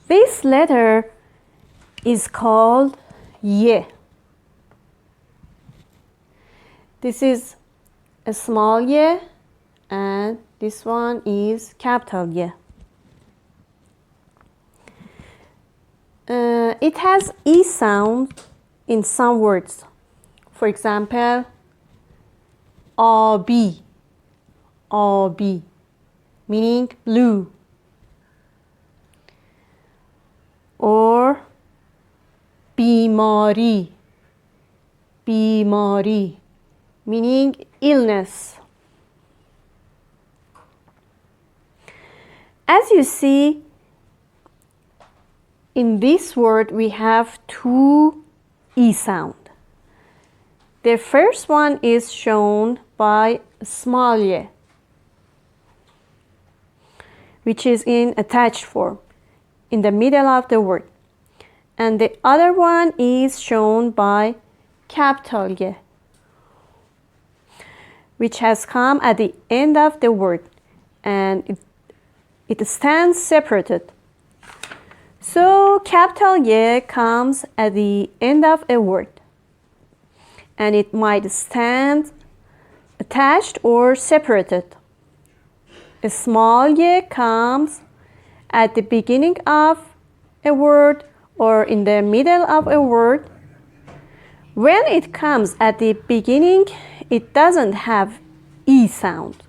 This letter is called ye. This is a small ye, and this one is capital ye. It has E sound in some words. For example, abi, abi, meaning blue. Or bimari, bimari, meaning illness. As you see, in this word we have two E sound. The first one is shown by small ye, which is in attached form, in the middle of the word. And the other one is shown by capital ye, which has come at the end of the word, and it stands separated. So capital ye comes at the end of a word, and it might stand attached or separated. A small ye comes at the beginning of a word or in the middle of a word. When it comes at the beginning, it doesn't have E sound.